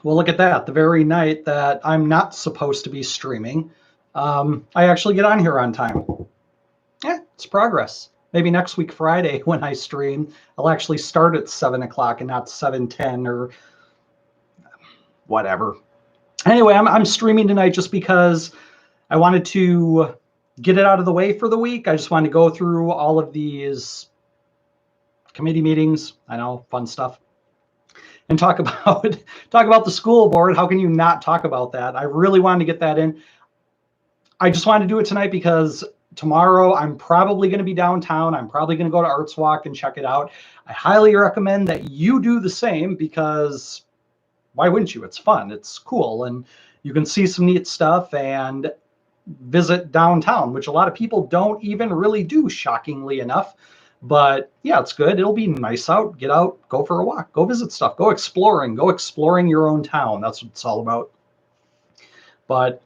Well, look at that. The very night that I'm not supposed to be streaming, I actually get on here on time. Yeah, it's progress. Maybe next week, Friday, when I stream, I'll actually start at 7 o'clock and not 7:10 or whatever. Anyway, I'm streaming tonight just because I wanted to get it out of the way for the week. I just wanted to go through all of these committee meetings. I know, fun stuff. And talk about talk about the school board. How can you not talk about that? I really wanted to get that in. I just wanted to do it tonight because tomorrow I'm probably going to be downtown. I'm probably going to go to Arts Walk and check it out. I highly recommend that you do the same because why wouldn't you? It's fun. It's cool. And you can see some neat stuff and visit downtown, which a lot of people don't even really do, shockingly enough. But yeah, it's good. It'll be nice out. Get out, go for a walk, go visit stuff, go exploring your own town. That's what it's all about. But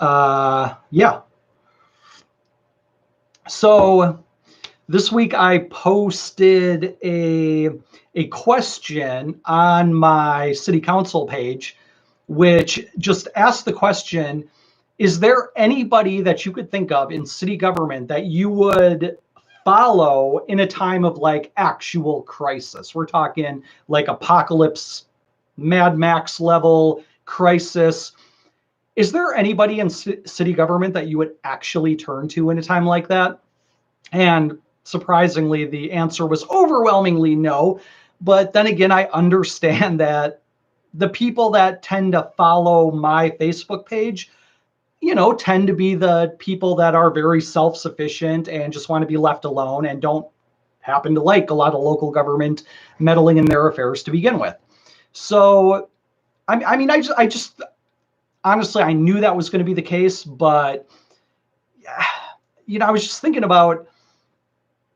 yeah. So this week I posted a question on my city council page, which just asked the question, is there anybody that you could think of in city government that you would follow in a time of like actual crisis? We're talking like apocalypse, Mad Max level crisis. Is there anybody in city government that you would actually turn to in a time like that? And surprisingly, the answer was overwhelmingly no. But then again, I understand that the people that tend to follow my Facebook page, tend to be the people that are very self-sufficient and just want to be left alone and don't happen to like a lot of local government meddling in their affairs to begin with. So, I just honestly, I knew that was going to be the case, but I was just thinking about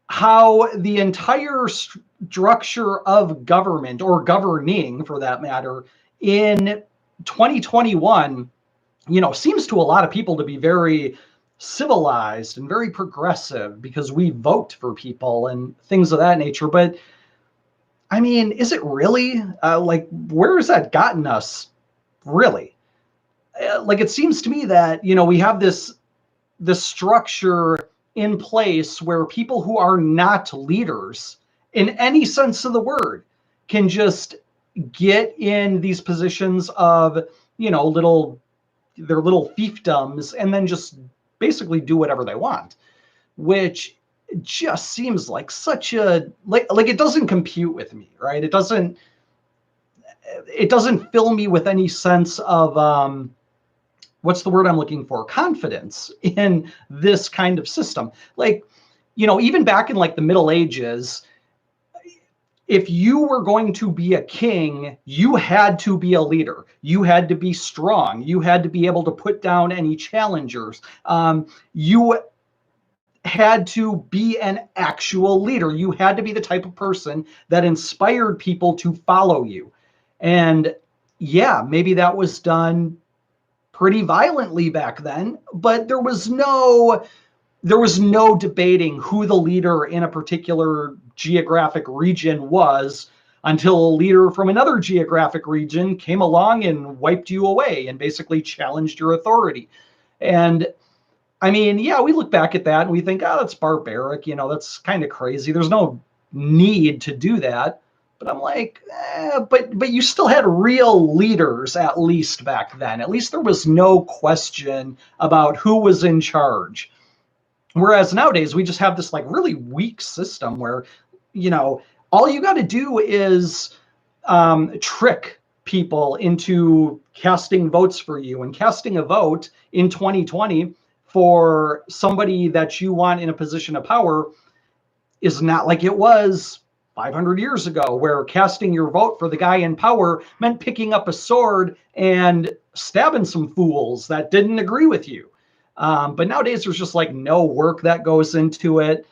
how the entire structure of government, or governing for that matter, in 2021, seems to a lot of people to be very civilized and very progressive because we vote for people and things of that nature. But I mean, is it really? Where has that gotten us, really? It seems to me that, we have this structure in place where people who are not leaders in any sense of the word can just get in these positions of, their little fiefdoms and then just basically do whatever they want, which just seems like such a, like it doesn't compute with me, right? It doesn't fill me with any sense of, what's the word I'm looking for? Confidence in this kind of system. Even back in the Middle Ages, if you were going to be a king, you had to be a leader. You had to be strong. You had to be able to put down any challengers. You had to be an actual leader. You had to be the type of person that inspired people to follow you. And yeah, maybe that was done pretty violently back then, but there was no debating who the leader in a particular geographic region was until a leader from another geographic region came along and wiped you away and basically challenged your authority. And I mean, yeah, we look back at that and we think, oh, that's barbaric. That's kind of crazy. There's no need to do that. But I'm like, but you still had real leaders, at least back then. At least there was no question about who was in charge. Whereas nowadays we just have this really weak system where, all you got to do is trick people into casting votes for you. And casting a vote in 2020 for somebody that you want in a position of power is not like it was 500 years ago, where casting your vote for the guy in power meant picking up a sword and stabbing some fools that didn't agree with you. But nowadays there's just no work that goes into it.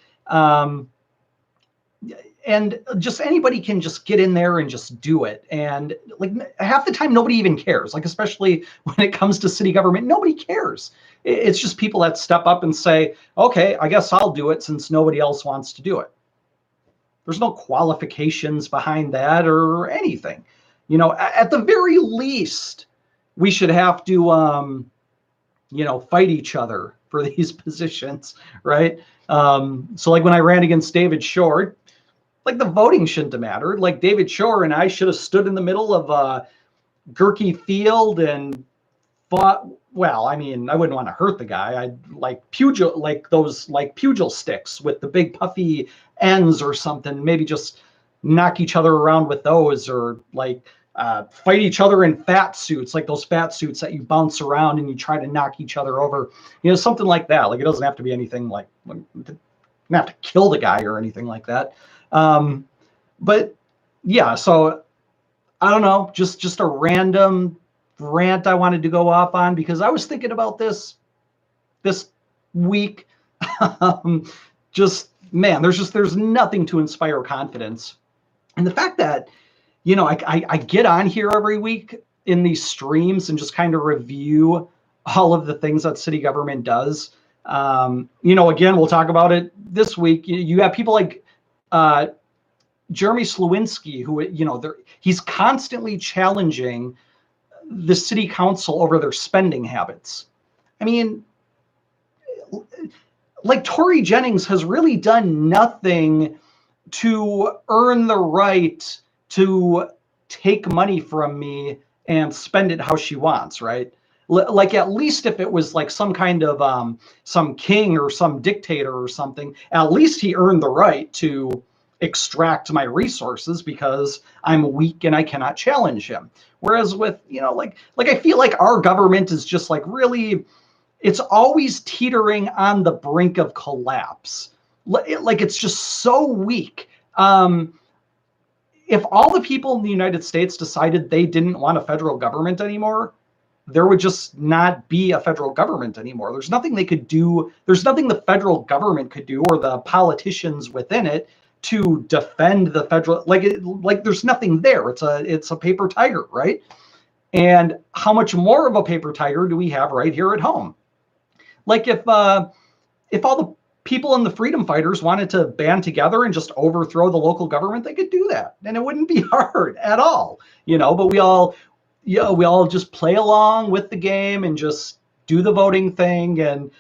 And just anybody can just get in there and just do it. And half the time, nobody even cares. Especially when it comes to city government, nobody cares. It's just people that step up and say, okay, I guess I'll do it since nobody else wants to do it. There's no qualifications behind that or anything. At the very least, we should have to, fight each other for these positions, right? So like when I ran against David Shore, like the voting shouldn't have mattered. Like David Shore and I should have stood in the middle of a Gerke field and fought. Well, I mean, I wouldn't want to hurt the guy. I'd like pugil sticks with the big puffy ends or something. Maybe just knock each other around with those, or like fight each other in fat suits, like those fat suits that you bounce around and you try to knock each other over. Something like that. Like it doesn't have to be anything like not to kill the guy or anything like that. But yeah, so I don't know, just a random rant I wanted to go off on because I was thinking about this week. Just man, there's nothing to inspire confidence. And the fact that, I get on here every week in these streams and just kind of review all of the things that city government does. Again, we'll talk about it this week. You have people like Jeremy Slawinski, who, he's constantly challenging the city council over their spending habits. I mean, like Tory Jennings has really done nothing to earn the right to take money from me and spend it how she wants, right? Like at least if it was like some kind of some king or some dictator or something, at least he earned the right to extract my resources because I'm weak and I cannot challenge him. Whereas with, like I feel like our government is just like really, it's always teetering on the brink of collapse. Like it's just so weak. If all the people in the United States decided they didn't want a federal government anymore, there would just not be a federal government anymore. There's nothing they could do. There's nothing the federal government could do or the politicians within it to defend the federal, like there's nothing there. It's a paper tiger, right? And how much more of a paper tiger do we have right here at home? Like if all the people in the freedom fighters wanted to band together and just overthrow the local government, they could do that, and it wouldn't be hard at all, but we all just play along with the game and just do the voting thing, and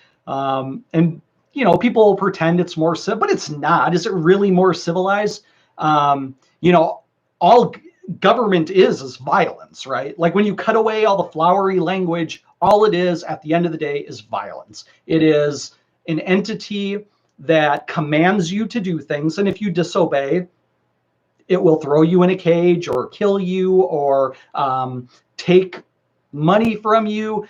people pretend it's more but it's not. Is it really more civilized? All government is violence, right? Like when you cut away all the flowery language, all it is at the end of the day is violence. It is an entity that commands you to do things, and if you disobey, it will throw you in a cage or kill you or take money from you.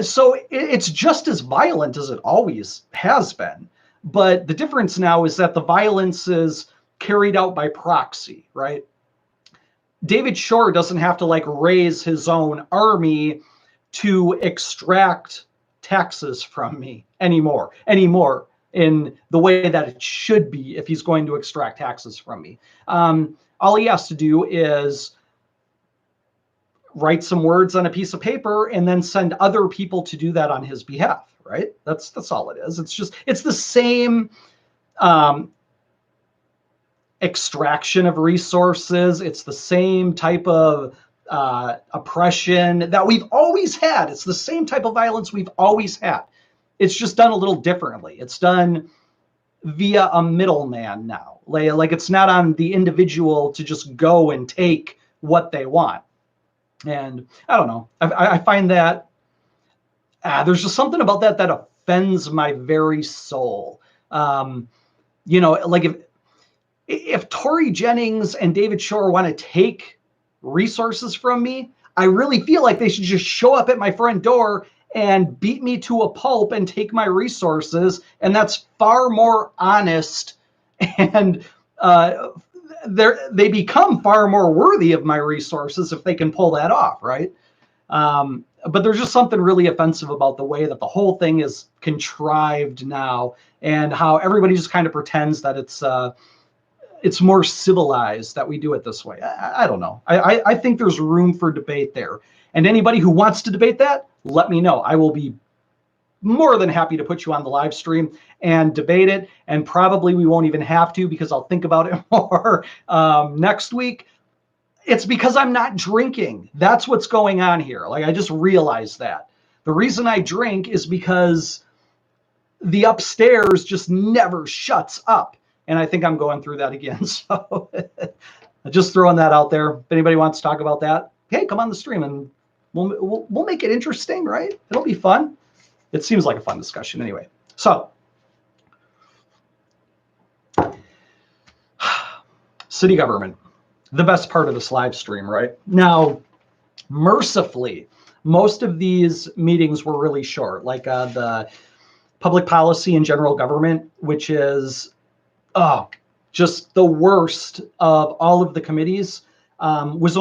So it's just as violent as it always has been. But the difference now is that the violence is carried out by proxy, right? David Shore doesn't have to raise his own army to extract taxes from me anymore in the way that it should be if he's going to extract taxes from me. All he has to do is write some words on a piece of paper and then send other people to do that on his behalf, right? That's all it is. It's the same extraction of resources. It's the same type of oppression that we've always had. It's the same type of violence we've always had. It's just done a little differently. It's done via a middleman now. Like it's not on the individual to just go and take what they want. And I don't know. I find that there's just something about that offends my very soul. Like if Tory Jennings and David Shore want to take resources from me, I really feel like they should just show up at my front door and beat me to a pulp and take my resources. And that's far more honest, and they become far more worthy of my resources if they can pull that off, right? But there's just something really offensive about the way that the whole thing is contrived now, and how everybody just kind of pretends that it's more civilized that we do it this way. I don't know. I think there's room for debate there. And anybody who wants to debate that, let me know. I will be more than happy to put you on the live stream and debate it. And probably we won't even have to, because I'll think about it more next week. It's because I'm not drinking. That's what's going on here. Like, I just realized that. The reason I drink is because the upstairs just never shuts up. And I think I'm going through that again. So just throwing that out there. If anybody wants to talk about that, hey, come on the stream and we'll make it interesting, right? It'll be fun. It seems like a fun discussion anyway. So city government, the best part of this live stream, right? Now, mercifully, most of these meetings were really short, like the public policy and general government, which is just the worst of all of the committees, was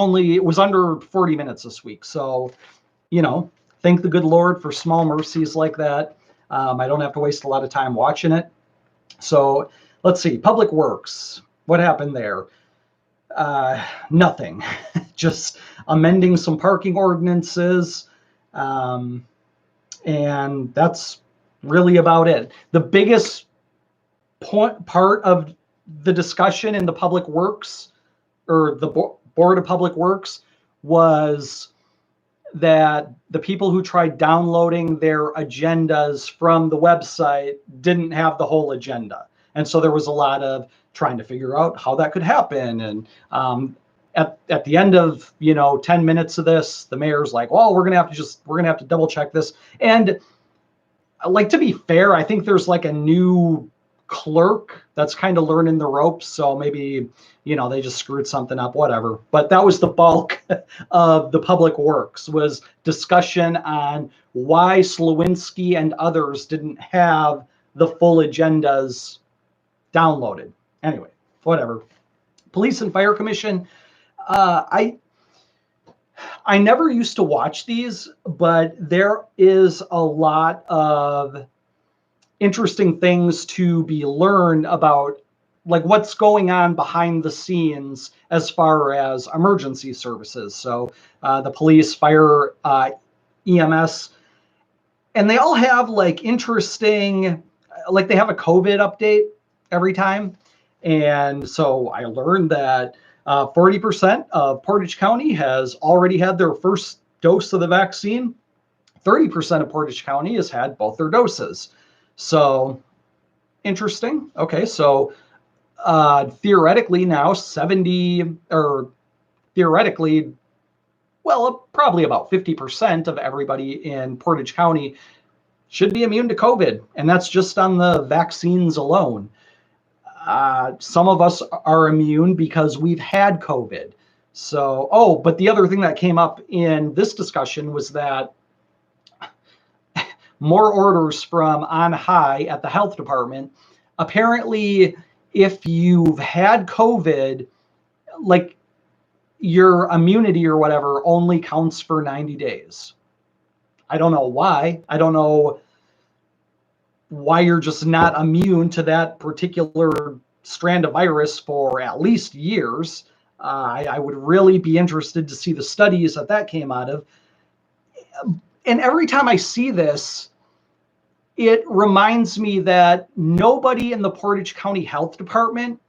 under 40 minutes this week. So, thank the good Lord for small mercies like that. I don't have to waste a lot of time watching it. So let's see, Public Works, what happened there? Nothing, just amending some parking ordinances. And that's really about it. The biggest part of the discussion in the Public Works, or the Board of Public Works, was that the people who tried downloading their agendas from the website didn't have the whole agenda. And so there was a lot of trying to figure out how that could happen. And at the end of 10 minutes of this, the mayor's like, well, we're gonna have to double check this. And like, to be fair, I think there's like a new clerk that's kind of learning the ropes. So maybe, they just screwed something up, whatever. But that was the bulk of the Public Works, was discussion on why Slawinski and others didn't have the full agendas downloaded. Anyway, whatever. Police and Fire Commission. I never used to watch these, but there is a lot of interesting things to be learned about, like what's going on behind the scenes as far as emergency services. So the police, fire, EMS, and they all have like interesting, like they have a COVID update every time. And so I learned that 40% of Portage County has already had their first dose of the vaccine. 30% of Portage County has had both their doses. So interesting. Okay, so theoretically now probably about 50% of everybody in Portage County should be immune to COVID. And that's just on the vaccines alone. Some of us are immune because we've had COVID. So, but the other thing that came up in this discussion was that more orders from on high at the health department. Apparently, if you've had COVID, like your immunity or whatever only counts for 90 days. I don't know why. I don't know why you're just not immune to that particular strand of virus for at least years. I would really be interested to see the studies that came out of. And every time I see this, it reminds me that nobody in the Portage County Health Department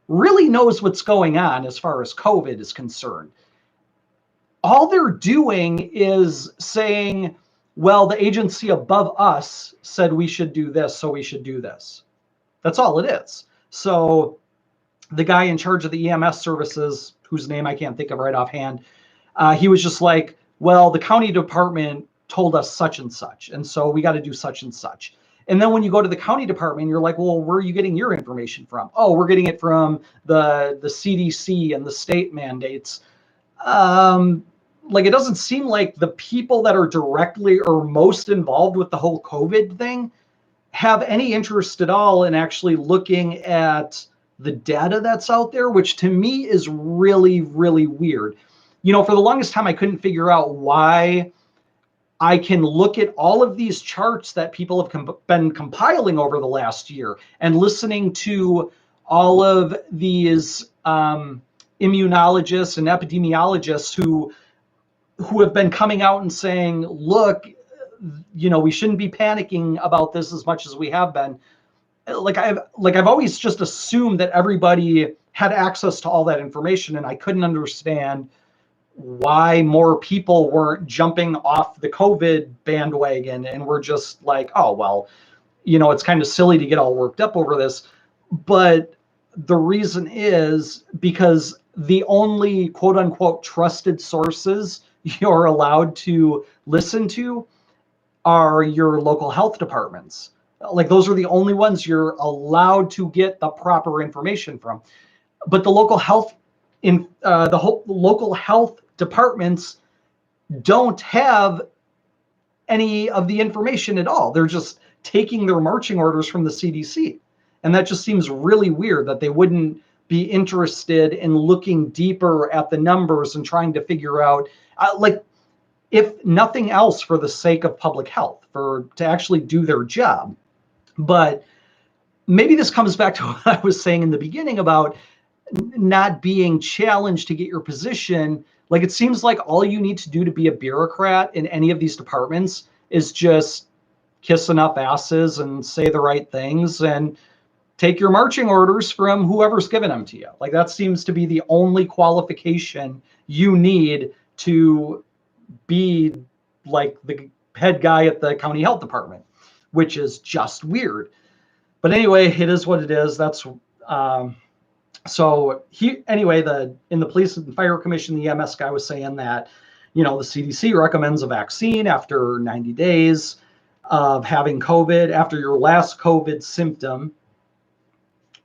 really knows what's going on as far as COVID is concerned. All they're doing is saying, well, the agency above us said we should do this, so we should do this. That's all it is. So the guy in charge of the EMS services, whose name I can't think of right offhand, he was just like, well, the county department told us such and such, and so we got to do such and such. And then when you go to the county department, you're like, well, where are you getting your information from? Oh, we're getting it from the CDC and the state mandates. Like, it doesn't seem like the people that are directly or most involved with the whole COVID thing have any interest at all in actually looking at the data that's out there, which to me is really, really weird. For the longest time, I couldn't figure out why I can look at all of these charts that people have been compiling over the last year and listening to all of these immunologists and epidemiologists who have been coming out and saying, look, we shouldn't be panicking about this as much as we have been. I've always just assumed that everybody had access to all that information, and I couldn't understand why more people weren't jumping off the COVID bandwagon and were just like, oh, well, it's kind of silly to get all worked up over this. But the reason is because the only quote unquote trusted sources you're allowed to listen to are your local health departments. Like, those are the only ones you're allowed to get the proper information from. But the local health local health departments don't have any of the information at all. They're just taking their marching orders from the CDC. And that just seems really weird that they wouldn't be interested in looking deeper at the numbers and trying to figure out, like, if nothing else, for the sake of public health, to actually do their job. But maybe this comes back to what I was saying in the beginning about not being challenged to get your position. Like, it seems like all you need to do to be a bureaucrat in any of these departments is just kiss enough asses and say the right things and take your marching orders from whoever's giving them to you. Like, that seems to be the only qualification you need to be like the head guy at the county health department, which is just weird. But anyway, it is what it is. That's so in the police and fire commission, the EMS guy was saying that, the CDC recommends a vaccine after 90 days of having COVID, after your last COVID symptom.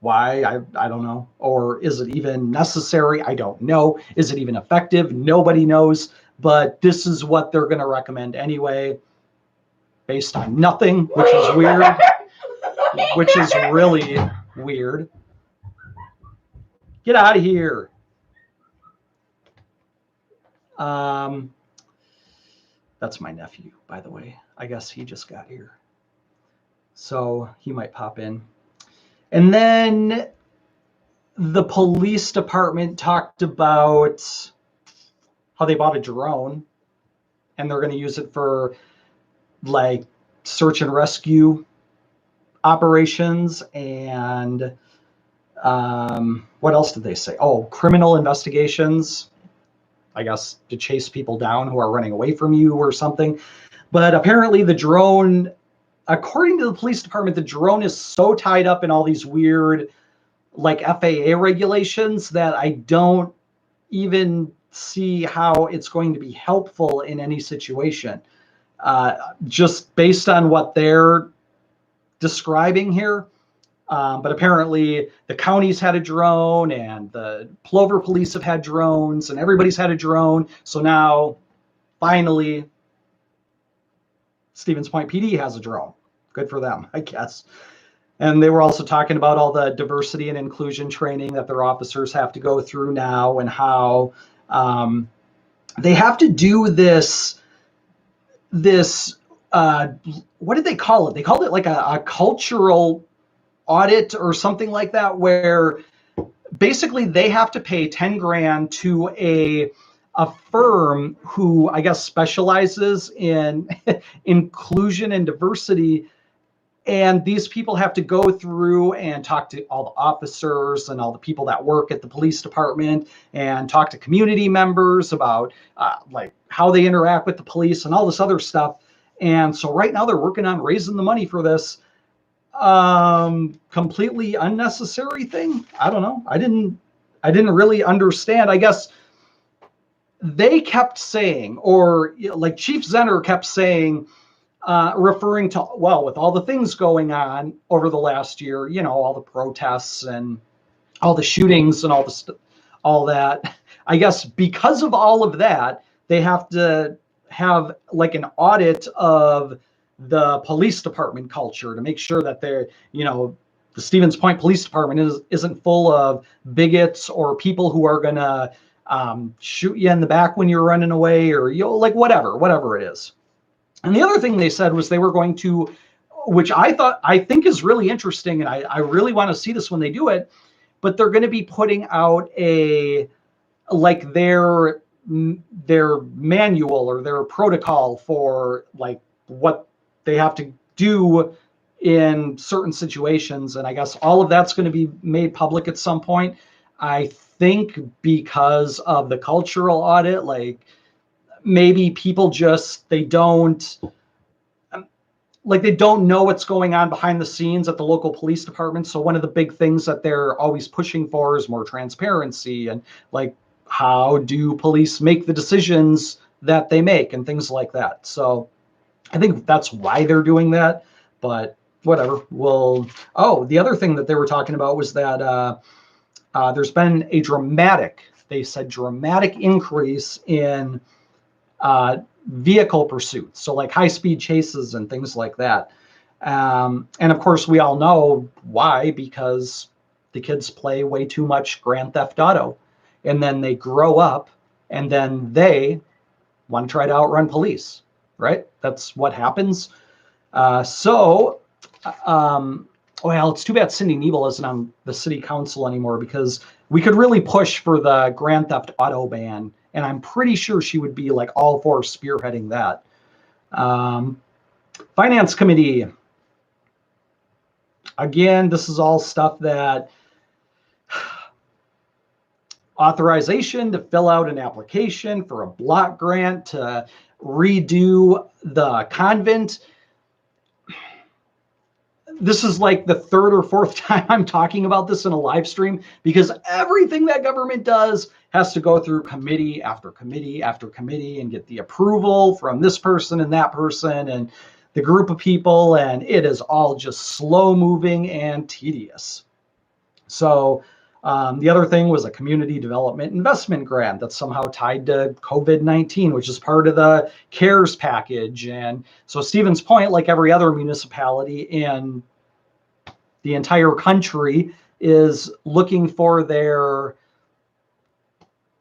Why? I don't know. Or is it even necessary? I don't know. Is it even effective? Nobody knows. But this is what they're going to recommend anyway, based on nothing, which is weird, which is really weird. Get out of here. That's my nephew, by the way. I guess he just got here, so he might pop in. And then the police department talked about how they bought a drone and they're going to use it for like search and rescue operations. And what else did they say? Oh, criminal investigations, I guess, to chase people down who are running away from you or something. But apparently the drone, according to the police department, the drone is so tied up in all these weird like FAA regulations that I don't even see how it's going to be helpful in any situation. Just based on what they're describing here. But apparently the counties had a drone and the Plover police have had drones and everybody's had a drone. So now finally Stevens Point PD has a drone. Good for them, I guess. And they were also talking about all the diversity and inclusion training that their officers have to go through now, and how they have to do this what did they call it? They called it like a cultural audit or something like that, where basically they have to pay 10 grand to a firm who I guess specializes in inclusion and diversity. And these people have to go through and talk to all the officers and all the people that work at the police department and talk to community members about like how they interact with the police and all this other stuff. And so right now they're working on raising the money for this completely unnecessary thing. I don't know. I didn't really understand. I guess they kept saying, or like Chief Zenner kept saying, referring to, well, with all the things going on over the last year, all the protests and all the shootings and all that, I guess because of all of that, they have to have like an audit of the police department culture to make sure that they're, the Stevens Point Police Department isn't full of bigots or people who are going to shoot you in the back when you're running away, or, like whatever it is. And the other thing they said was they were going to, which I think is really interesting, and I really want to see this when they do it, but they're going to be putting out like their manual or their protocol for like what they have to do in certain situations. And I guess all of that's going to be made public at some point. I think because of the cultural audit, like maybe people just, they don't know what's going on behind the scenes at the local police department. So one of the big things that they're always pushing for is more transparency, and like, how do police make the decisions that they make and things like that. So I think that's why they're doing that, but whatever. Well, oh, the other thing that they were talking about was that there's been a dramatic increase in vehicle pursuits. So like high-speed chases and things like that. And of course, we all know why, because the kids play way too much Grand Theft Auto. And then they grow up and then they want to try to outrun police, right? That's what happens. Well, it's too bad Cindy Nebel isn't on the city council anymore, because we could really push for the Grand Theft Auto ban, and I'm pretty sure she would be like all for spearheading that. Finance Committee. Again, this is all stuff that authorization to fill out an application for a block grant to redo the convent. This is like the third or fourth time I'm talking about this in a live stream, because everything that government does has to go through committee after committee after committee and get the approval from this person and that person and the group of people, and it is all just slow moving and tedious. So the other thing was a community development investment grant that's somehow tied to COVID-19, which is part of the CARES package. And so Stevens Point, like every other municipality in the entire country, is looking for their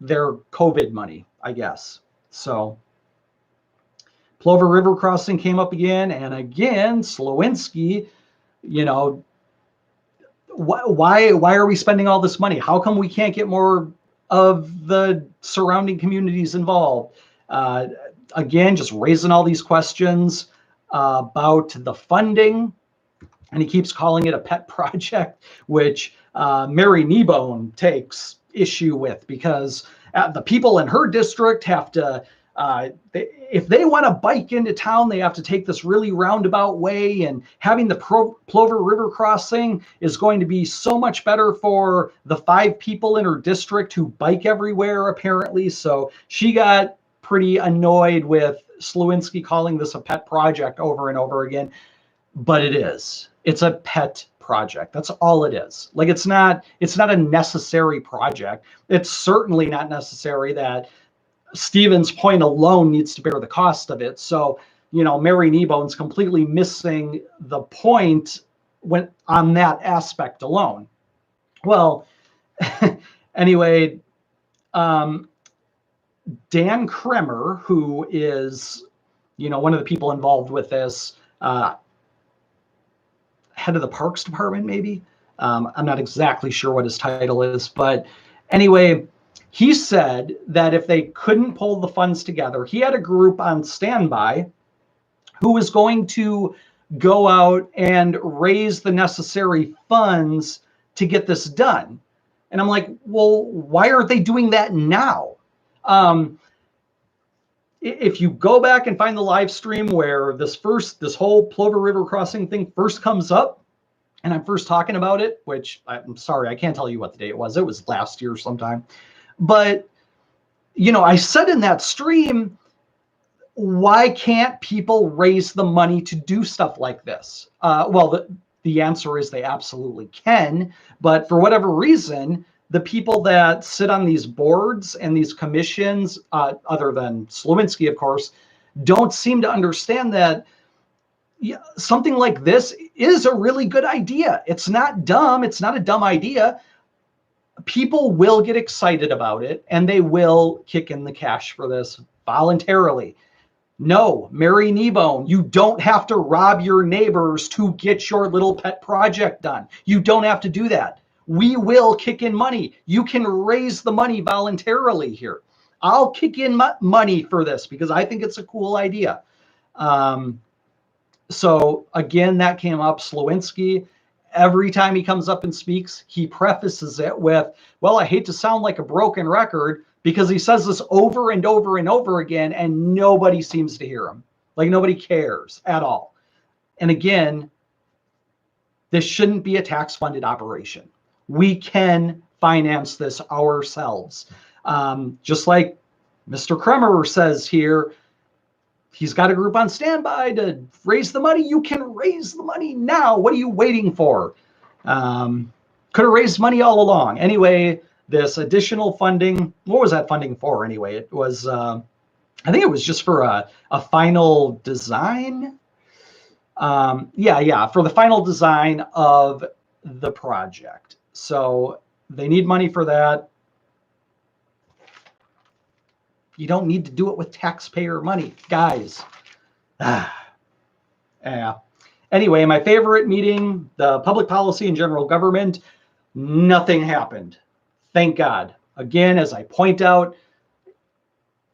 COVID money, I guess. So Plover River Crossing came up again, and again, Slowinski, why are we spending all this money? How come we can't get more of the surrounding communities involved? Again, just raising all these questions about the funding, and he keeps calling it a pet project, which Mary Kneebone takes issue with, because the people in her district have to, if they want to bike into town, they have to take this really roundabout way, and having the Plover River Crossing is going to be so much better for the 5 people in her district who bike everywhere, apparently. So she got pretty annoyed with Slowinski calling this a pet project over and over again. But it's a pet project. That's all it is. Like, it's not a necessary project. It's certainly not necessary that Stevens Point alone needs to bear the cost of it. So, Mary Kneebone's completely missing the point when on that aspect alone. Well, anyway, Dan Kremer, who is, one of the people involved with this, head of the Parks Department, maybe. I'm not exactly sure what his title is, but anyway, he said that if they couldn't pull the funds together, he had a group on standby who was going to go out and raise the necessary funds to get this done. And I'm like, well, why aren't they doing that now? If you go back and find the live stream where this whole Plover River Crossing thing first comes up, and I'm first talking about it, which I'm sorry, I can't tell you what the date it was. It was last year sometime. But, I said in that stream, why can't people raise the money to do stuff like this? Well, the answer is they absolutely can. But for whatever reason, the people that sit on these boards and these commissions, other than Slowinski, of course, don't seem to understand that something like this is a really good idea. It's not dumb. It's not a dumb idea. People will get excited about it, and they will kick in the cash for this voluntarily. No, Mary Kneebone, you don't have to rob your neighbors to get your little pet project done. You don't have to do that. We will kick in money. You can raise the money voluntarily here. I'll kick in money for this because I think it's a cool idea. So again, that came up, Slowinski. every time he comes up and speaks, he prefaces it with, well, I hate to sound like a broken record, because he says this over and over and over again, and nobody seems to hear him. Like nobody cares at all. And again, this shouldn't be a tax-funded operation. We can finance this ourselves. Just like Mr. Kremer says here, he's got a group on standby to raise the money. You can raise the money now. What are you waiting for? Could have raised money all along. Anyway, this additional funding, what was that funding for anyway? It was, I think it was just for a final design. Yeah, for the final design of the project. So they need money for that. You don't need to do it with taxpayer money, guys. Yeah. Anyway, my favorite meeting, the public policy and general government, nothing happened. Thank God. Again, as I point out,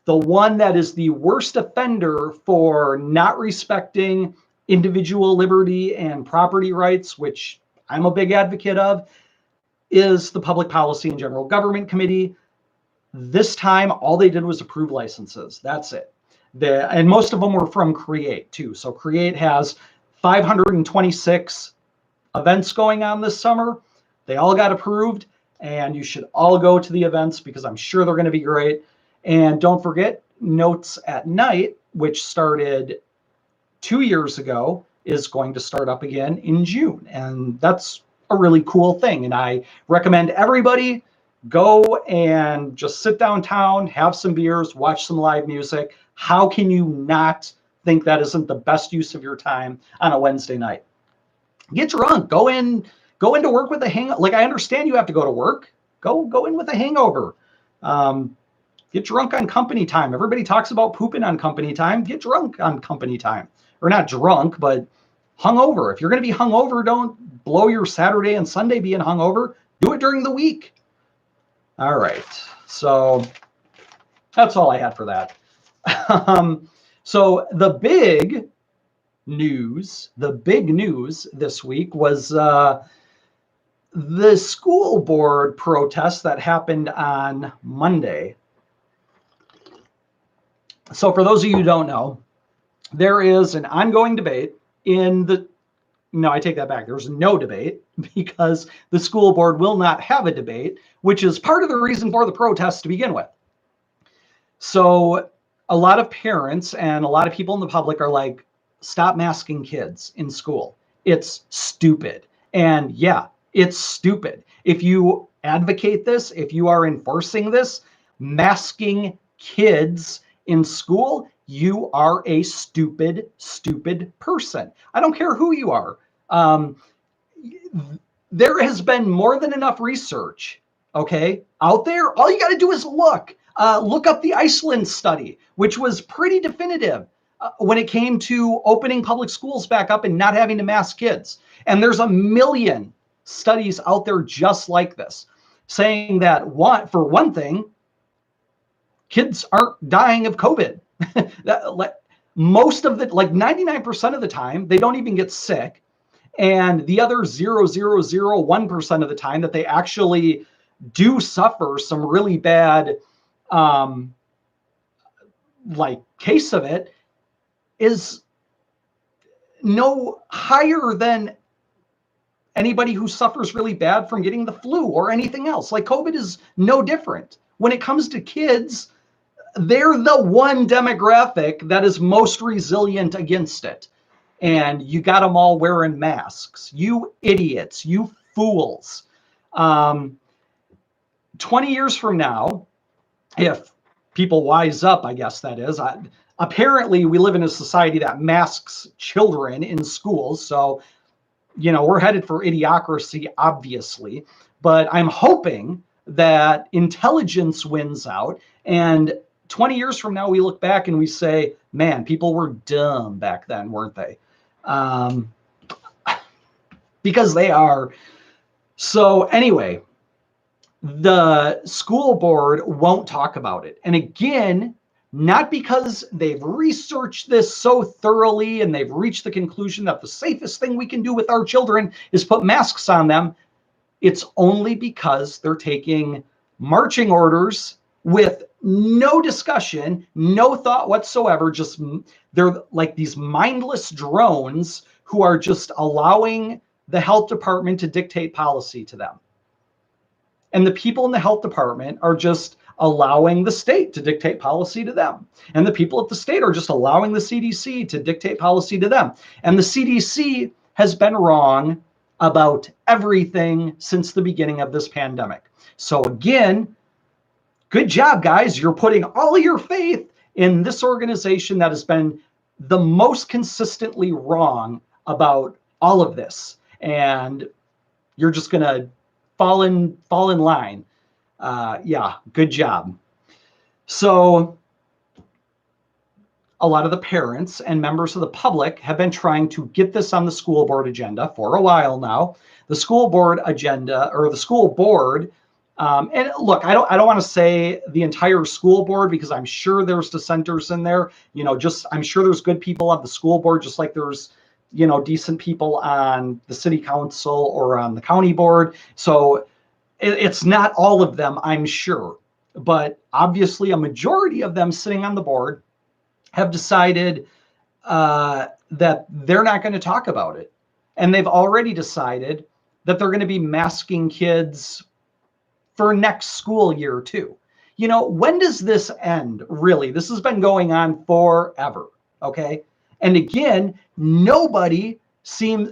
the one that is the worst offender for not respecting individual liberty and property rights, which I'm a big advocate of, is the Public Policy and General Government Committee. This time, all they did was approve licenses. That's it. And most of them were from Create, too. So Create has 526 events going on this summer. They all got approved, and you should all go to the events because I'm sure they're going to be great. And don't forget, Notes at Night, which started 2 years ago, is going to start up again in June. And that's a really cool thing. And I recommend everybody go and just sit downtown, have some beers, watch some live music. How can you not think that isn't the best use of your time on a Wednesday night? Get drunk, go into work with a hangover. Like, I understand you have to go to work. Go in with a hangover. Get drunk on company time. Everybody talks about pooping on company time. Get drunk on company time. Or not drunk, but hungover. If you're going to be hungover, don't blow your Saturday and Sunday being hungover. Do it during the week. All right. So that's all I had for that. So the big news this week was the school board protest that happened on Monday. So for those of you who don't know, there is an ongoing debate no, I take that back. There's no debate because the school board will not have a debate, which is part of the reason for the protest to begin with. So a lot of parents and a lot of people in the public are like, stop masking kids in school. It's stupid. And yeah, it's stupid. If you advocate this, if you are enforcing this, masking kids in school, you are a stupid person. I don't care who you are. There has been more than enough research, okay, out there. All you got to do is look up the Iceland study, which was pretty definitive when it came to opening public schools back up and not having to mask kids. And there's a million studies out there just like this, saying that for one thing, kids aren't dying of COVID. Most of the, like 99% of the time, they don't even get sick. And the other 0.0001% of the time that they actually do suffer some really bad, case of it is no higher than anybody who suffers really bad from getting the flu or anything else. Like COVID is no different. When it comes to kids, they're the one demographic that is most resilient against it. And you got them all wearing masks. You idiots, you fools. 20 years from now, if people wise up, I guess that is, apparently we live in a society that masks children in schools. So, we're headed for idiocracy, obviously. But I'm hoping that intelligence wins out. And 20 years from now, we look back and we say, man, people were dumb back then, weren't they? Because they are. So anyway, the school board won't talk about it. And again, not because they've researched this so thoroughly and they've reached the conclusion that the safest thing we can do with our children is put masks on them. It's only because they're taking marching orders with no discussion, no thought whatsoever. Just they're like these mindless drones who are just allowing the health department to dictate policy to them. And the people in the health department are just allowing the state to dictate policy to them. And the people at the state are just allowing the CDC to dictate policy to them. And the CDC has been wrong about everything since the beginning of this pandemic. So again, good job, guys. You're putting all your faith in this organization that has been the most consistently wrong about all of this. And you're just going to fall in line. Yeah, good job. So a lot of the parents and members of the public have been trying to get this on the school board agenda for a while now. The school board agenda, or the school board, and look, I don't want to say the entire school board, because I'm sure there's dissenters in there. You know, I'm sure there's good people on the school board, just like there's, you know, decent people on the city council or on the county board. So it's not all of them, I'm sure, but obviously a majority of them sitting on the board have decided that they're not going to talk about it. And they've already decided that they're going to be masking kids for next school year too. You know, when does this end? Really, this has been going on forever. Okay. And again, nobody seems,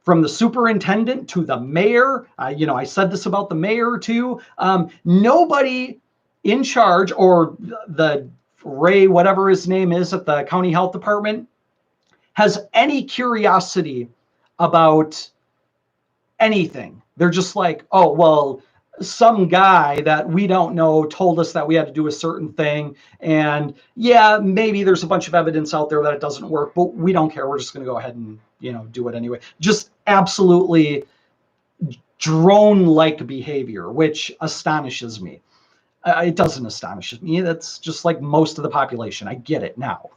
from the superintendent to the mayor, you know, I said this about the mayor too. Nobody in charge, or the Ray, whatever his name is at the county health department, has any curiosity about anything. They're just like, oh, well, some guy that we don't know told us that we had to do a certain thing. And yeah, maybe there's a bunch of evidence out there that it doesn't work, but we don't care. We're just going to go ahead and, you know, do it anyway. Just absolutely drone-like behavior, which astonishes me. It doesn't astonish me. That's just like most of the population. I get it now.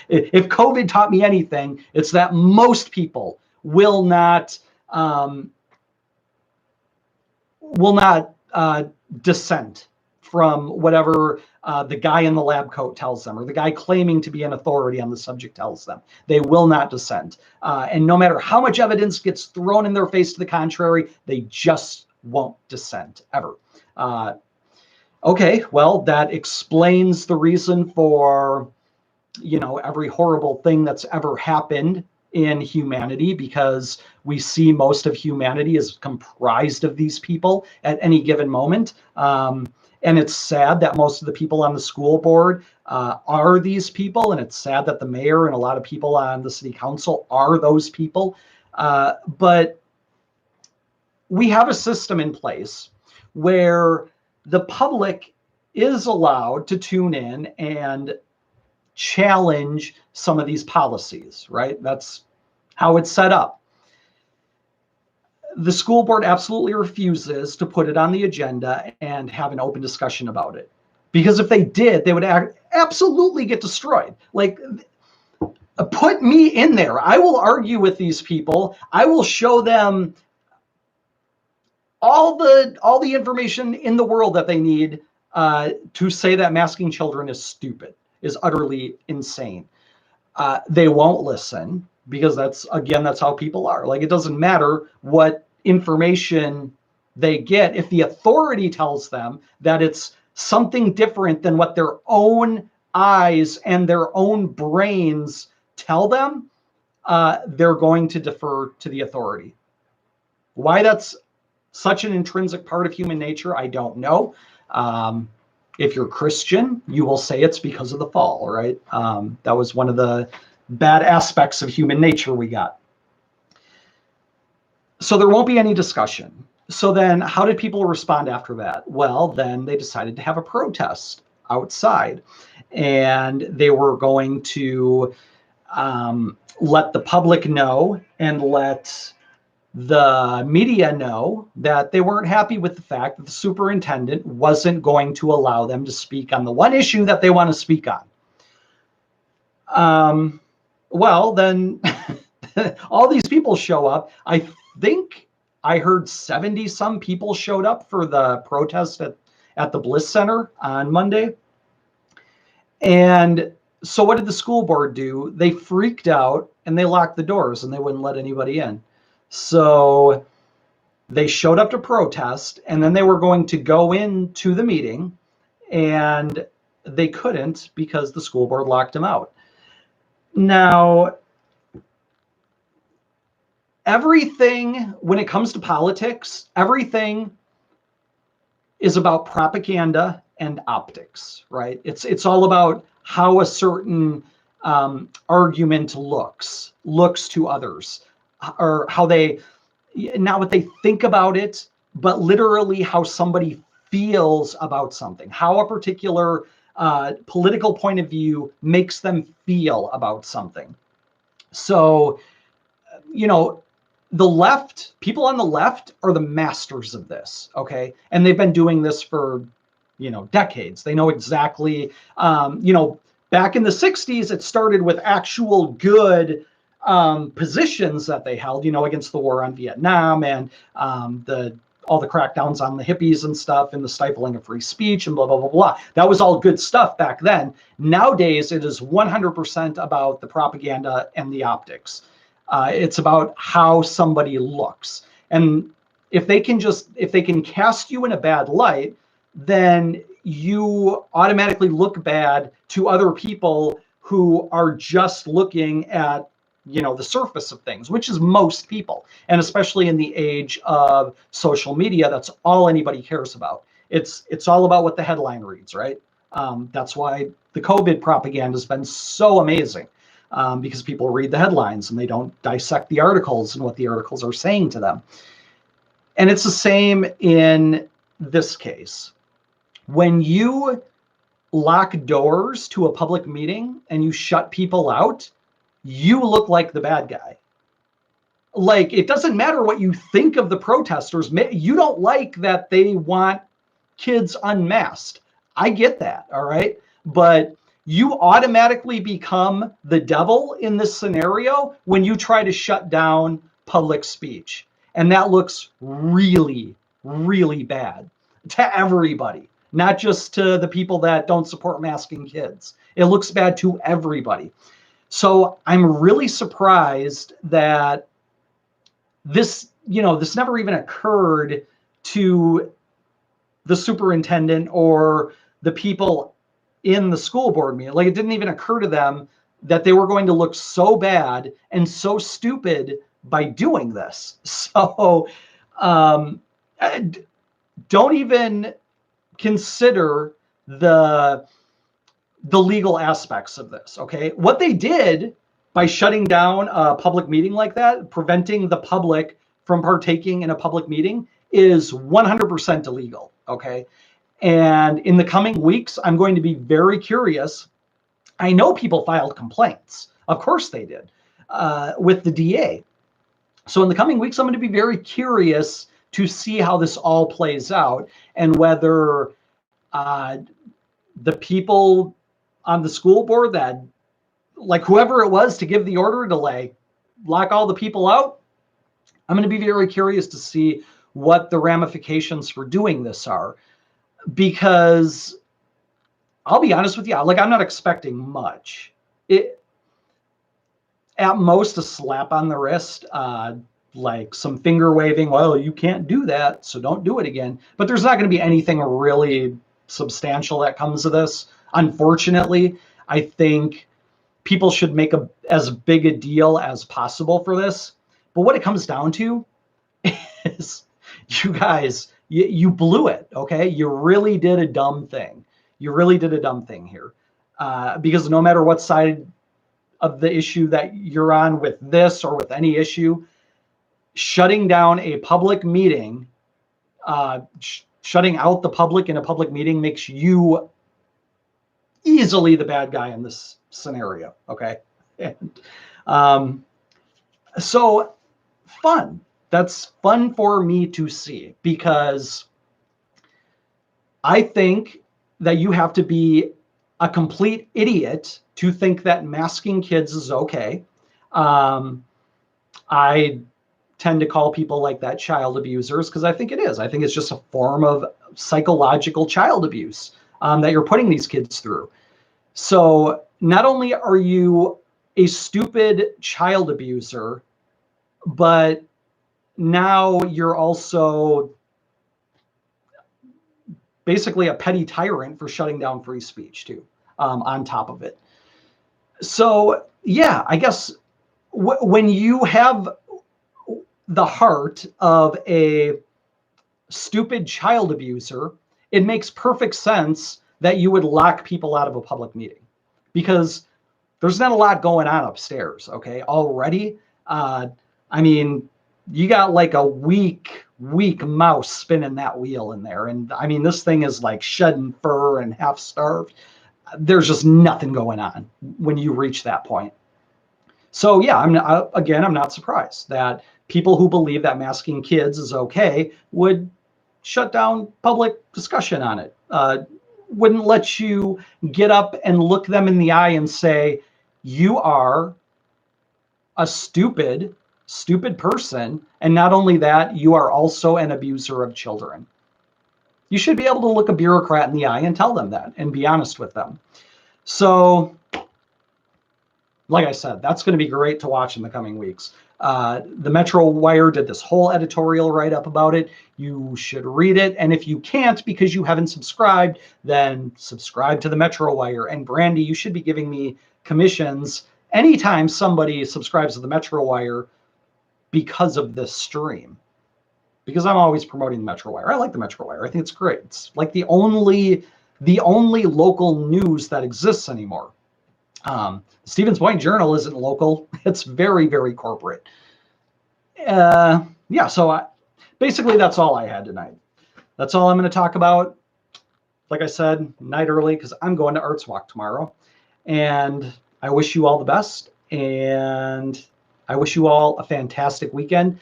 If COVID taught me anything, it's that most people will not dissent from whatever the guy in the lab coat tells them, or the guy claiming to be an authority on the subject tells them. They will not dissent. And no matter how much evidence gets thrown in their face to the contrary, they just won't dissent ever. Okay, well, that explains the reason for, you know, every horrible thing that's ever happened in humanity, because we see most of humanity is comprised of these people at any given moment. And it's sad that most of the people on the school board are these people. And it's sad that the mayor and a lot of people on the city council are those people. But we have a system in place where the public is allowed to tune in and challenge some of these policies, right? That's how it's set up. The school board absolutely refuses to put it on the agenda and have an open discussion about it. Because if they did, they would absolutely get destroyed. Like, put me in there. I will argue with these people. I will show them all the information in the world that they need to say that masking children is stupid, is utterly insane. They won't listen, because that's how people are. Like, it doesn't matter what information they get. If the authority tells them that it's something different than what their own eyes and their own brains tell them, they're going to defer to the authority. Why that's such an intrinsic part of human nature, I don't know. If you're Christian, you will say it's because of the fall, right? That was one of the bad aspects of human nature we got. So there won't be any discussion. So then how did people respond after that? Well, then they decided to have a protest outside, and they were going to let the public know and let The media know that they weren't happy with the fact that the superintendent wasn't going to allow them to speak on the one issue that they want to speak on. Well, then all these people show up. I think I heard 70 some people showed up for the protest at the Bliss Center on Monday. And so what did the school board do? They freaked out and they locked the doors and they wouldn't let anybody in. So they showed up to protest, and then they were going to go into the meeting, and they couldn't because the school board locked them out. Now, everything, when it comes to politics, everything is about propaganda and optics, right? It's all about how a certain argument looks to others, or how they, not what they think about it, but literally how somebody feels about something, how a particular political point of view makes them feel about something. So, the left, people on the left are the masters of this, okay? And they've been doing this for, decades. They know exactly, back in the 60s, it started with actual good positions that they held, against the war on Vietnam and all the crackdowns on the hippies and stuff and the stifling of free speech and blah, blah, blah, blah. That was all good stuff back then. Nowadays, it is 100% about the propaganda and the optics. It's about how somebody looks. And if they can cast you in a bad light, then you automatically look bad to other people who are just looking at the surface of things, which is most people. And especially in the age of social media, that's all anybody cares about. It's all about what the headline reads, right? That's why the COVID propaganda has been so amazing, because people read the headlines and they don't dissect the articles and what the articles are saying to them. And it's the same in this case. When you lock doors to a public meeting and you shut people out, you look like the bad guy. Like, it doesn't matter what you think of the protesters. You don't like that they want kids unmasked. I get that, all right? But you automatically become the devil in this scenario when you try to shut down public speech. And that looks really, really bad to everybody, not just to the people that don't support masking kids. It looks bad to everybody. So I'm really surprised that this never even occurred to the superintendent or the people in the school board meeting. Like, it didn't even occur to them that they were going to look so bad and so stupid by doing this. So don't even consider the legal aspects of this, okay? What they did by shutting down a public meeting like that, preventing the public from partaking in a public meeting, is 100% illegal, okay? And in the coming weeks, I'm going to be very curious. I know people filed complaints. Of course they did, with the DA. So in the coming weeks, I'm going to be very curious to see how this all plays out and whether the people on the school board that, like, whoever it was to give the order to like lock all the people out, I'm going to be very curious to see what the ramifications for doing this are, because I'll be honest with you, like, I'm not expecting much. At most a slap on the wrist, like some finger waving, well, you can't do that, so don't do it again. But there's not going to be anything really substantial that comes of this. Unfortunately, I think people should make as big a deal as possible for this. But what it comes down to is, you guys, you blew it, okay? You really did a dumb thing. You really did a dumb thing here. Because no matter what side of the issue that you're on with this or with any issue, shutting down a public meeting, shutting out the public in a public meeting makes you easily the bad guy in this scenario, okay? And so fun. that's fun for me to see, because I think that you have to be a complete idiot to think that masking kids is okay. I tend to call people like that child abusers, because I think it is. I think it's just a form of psychological child abuse that you're putting these kids through. So not only are you a stupid child abuser, but now you're also basically a petty tyrant for shutting down free speech too, on top of it. So yeah, I guess when you have the heart of a stupid child abuser, it makes perfect sense that you would lock people out of a public meeting, because there's not a lot going on upstairs, okay, already. I mean, you got like a weak mouse spinning that wheel in there. And I mean, this thing is like shedding fur and half starved. There's just nothing going on when you reach that point. So yeah, I'm not surprised that people who believe that masking kids is okay would shut down public discussion on it. Wouldn't let you get up and look them in the eye and say, you are a stupid person. And not only that, you are also an abuser of children. You should be able to look a bureaucrat in the eye and tell them that and be honest with them. So, like I said, that's going to be great to watch in the coming weeks. The Metro Wire did this whole editorial write-up about it. You should read it. And if you can't because you haven't subscribed, then subscribe to the Metro Wire. And Brandy, you should be giving me commissions anytime somebody subscribes to the Metro Wire because of this stream. Because I'm always promoting the Metro Wire. I like the Metro Wire. I think it's great. It's like the only local news that exists anymore. Stevens Point Journal isn't local. It's very, very corporate. Yeah, so basically that's all I had tonight. That's all I'm going to talk about. Like I said, night early, because I'm going to Arts Walk tomorrow. And I wish you all the best. And I wish you all a fantastic weekend.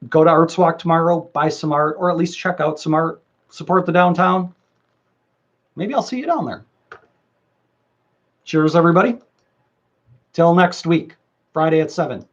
Go to Arts Walk tomorrow, buy some art, or at least check out some art. Support the downtown. Maybe I'll see you down there. Cheers, everybody. Till next week, Friday at 7.